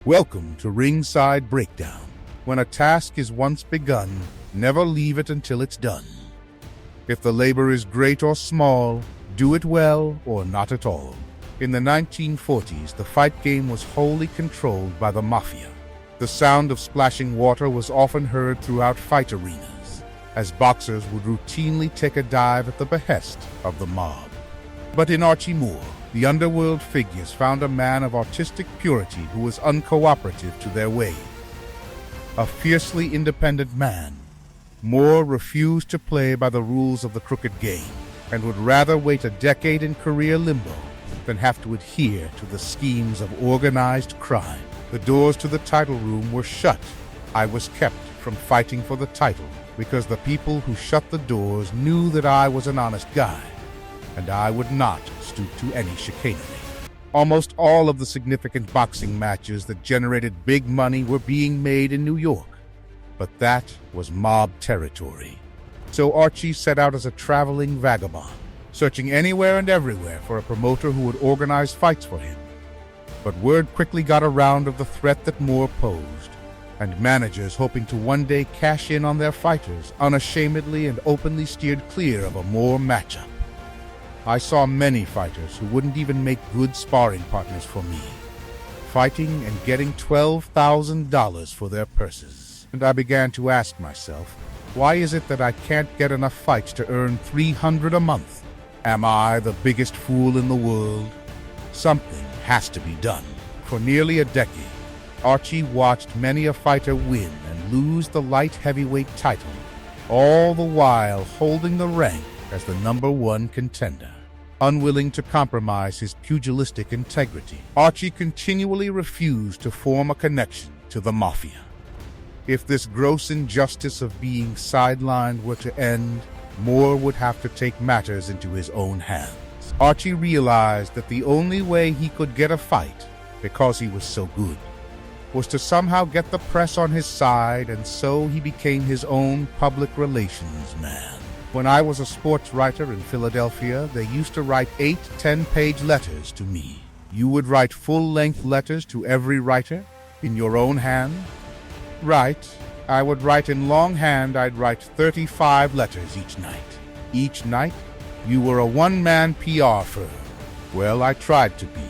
Welcome to Ringside Breakdown. When a task is once begun, never leave it until it's done. If the labor is great or small, do it well or not at all. In the 1940s, the fight game was wholly controlled by the Mafia. The sound of splashing water was often heard throughout fight arenas, as boxers would routinely take a dive at the behest of the mob. But in Archie Moore, the underworld figures found a man of artistic purity who was uncooperative to their ways. A fiercely independent man, Moore refused to play by the rules of the crooked game and would rather wait a decade in career limbo than have to adhere to the schemes of organized crime. The doors to the title room were shut. I was kept from fighting for the title because the people who shut the doors knew that I was an honest guy, and I would not stoop to any chicanery. Almost all of the significant boxing matches that generated big money were being made in New York, but that was mob territory. So Archie set out as a traveling vagabond, searching anywhere and everywhere for a promoter who would organize fights for him. But word quickly got around of the threat that Moore posed, and managers hoping to one day cash in on their fighters unashamedly and openly steered clear of a Moore matchup. I saw many fighters who wouldn't even make good sparring partners for me, fighting and getting $12,000 for their purses. And I began to ask myself, why is it that I can't get enough fights to earn $300 a month? Am I the biggest fool in the world? Something has to be done. For nearly a decade, Archie watched many a fighter win and lose the light heavyweight title, all the while holding the rank as the #1 contender. Unwilling to compromise his pugilistic integrity, Archie continually refused to form a connection to the Mafia. If this gross injustice of being sidelined were to end, Moore would have to take matters into his own hands. Archie realized that the only way he could get a fight, because he was so good, was to somehow get the press on his side, and so he became his own public relations man. When I was a sports writer in Philadelphia, they used to write 8 10-page letters to me. You would write full-length letters to every writer in your own hand? Right. I would write in longhand. I'd write 35 letters each night. Each night? You were a one-man PR firm. Well, I tried to be,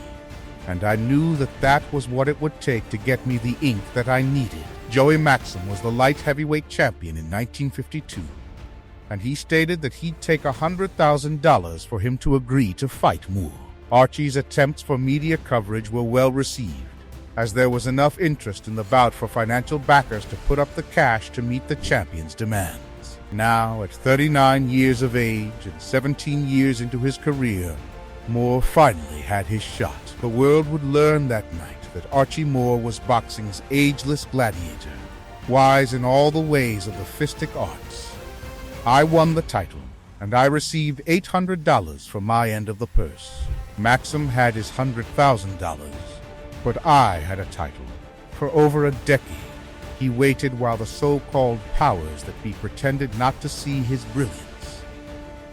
and I knew that that was what it would take to get me the ink that I needed. Joey Maxim was the light heavyweight champion in 1952. And he stated that he'd take $100,000 for him to agree to fight Moore. Archie's attempts for media coverage were well received, as there was enough interest in the bout for financial backers to put up the cash to meet the champion's demands. Now, at 39 years of age and 17 years into his career, Moore finally had his shot. The world would learn that night that Archie Moore was boxing's ageless gladiator, wise in all the ways of the fistic arts. I won the title, and I received $800 for my end of the purse. Maxim had his $100,000, but I had a title. For over a decade, he waited while the so-called powers that be pretended not to see his brilliance.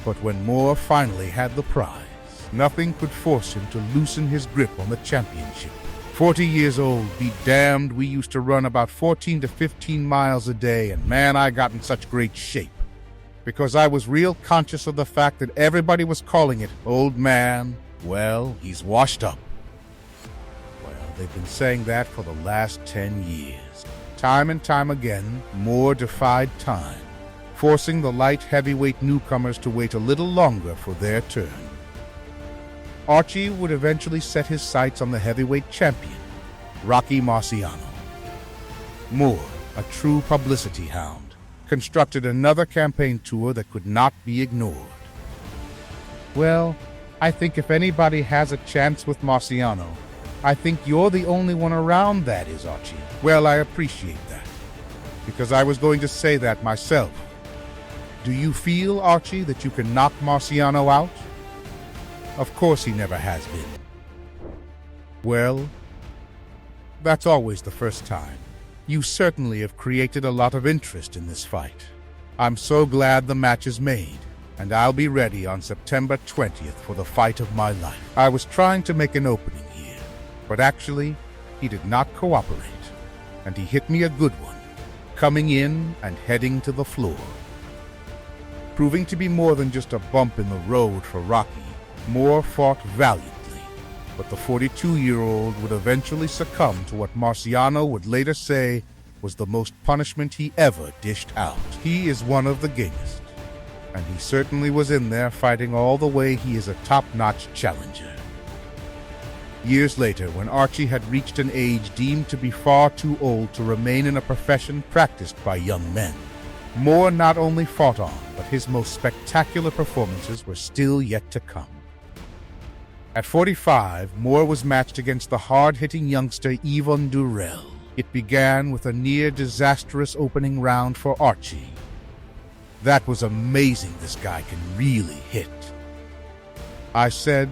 But when Moore finally had the prize, nothing could force him to loosen his grip on the championship. 40 years old, be damned, we used to run about 14 to 15 miles a day, and man, I got in such great shape, because I was real conscious of the fact that everybody was calling it, "Old man, well, he's washed up." Well, they've been saying that for the last 10 years. Time and time again, Moore defied time, forcing the light heavyweight newcomers to wait a little longer for their turn. Archie would eventually set his sights on the heavyweight champion, Rocky Marciano. Moore, a true publicity hound, constructed another campaign tour that could not be ignored. Well, I think if anybody has a chance with Marciano, I think you're the only one around, that is, Archie. Well, I appreciate that, because I was going to say that myself. Do you feel, Archie, that you can knock Marciano out? Of course he never has been. Well, that's always the first time. You certainly have created a lot of interest in this fight. I'm so glad the match is made, and I'll be ready on September 20th for the fight of my life. I was trying to make an opening here, but actually, he did not cooperate, and he hit me a good one, coming in and heading to the floor. Proving to be more than just a bump in the road for Rocky, Moore fought valiantly, but the 42-year-old would eventually succumb to what Marciano would later say was the most punishment he ever dished out. He is one of the gamest, and he certainly was in there fighting all the way he is a top-notch challenger. Years later, when Archie had reached an age deemed to be far too old to remain in a profession practiced by young men, Moore not only fought on, but his most spectacular performances were still yet to come. At 45, Moore was matched against the hard-hitting youngster Yvon Durrell. It began with a near-disastrous opening round for Archie. That was amazing, this guy can really hit. I said,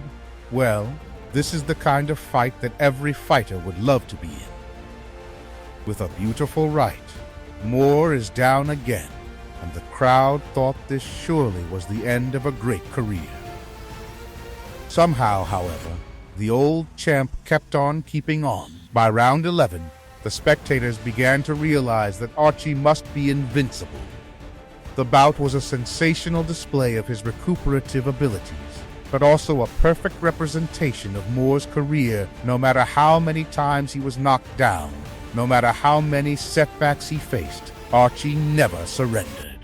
well, this is the kind of fight that every fighter would love to be in. With a beautiful right, Moore is down again, and the crowd thought this surely was the end of a great career. Somehow, however, the old champ kept on keeping on. By round 11, the spectators began to realize that Archie must be invincible. The bout was a sensational display of his recuperative abilities, but also a perfect representation of Moore's career. No matter how many times he was knocked down, no matter how many setbacks he faced, Archie never surrendered.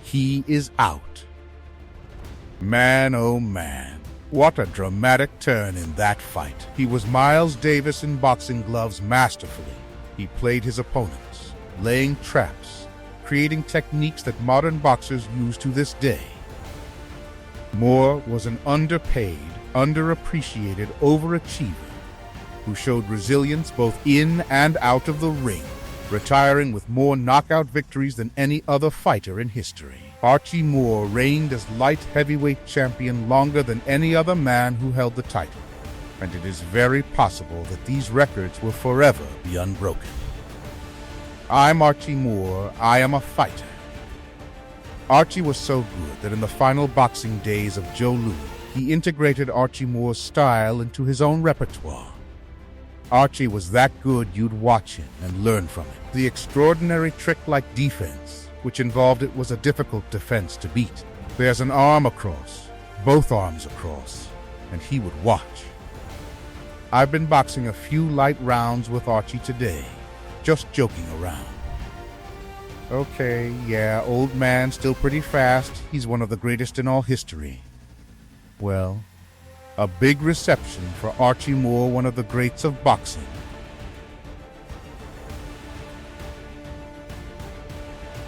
He is out. Man, oh man, what a dramatic turn in that fight. He was Miles Davis in boxing gloves masterfully. He played his opponents, laying traps, creating techniques that modern boxers use to this day. Moore was an underpaid, underappreciated overachiever who showed resilience both in and out of the ring, retiring with more knockout victories than any other fighter in history. Archie Moore reigned as light heavyweight champion longer than any other man who held the title, and it is very possible that these records will forever be unbroken. I'm Archie Moore. I am a fighter. Archie was so good that in the final boxing days of Joe Louis, he integrated Archie Moore's style into his own repertoire. Archie was that good you'd watch him and learn from it. The extraordinary trick-like defense, which involved it, was a difficult defense to beat. There's an arm across, both arms across, and he would watch. I've been boxing a few light rounds with Archie today, just joking around. Okay, yeah, old man, still pretty fast. He's one of the greatest in all history. Well, a big reception for Archie Moore, one of the greats of boxing.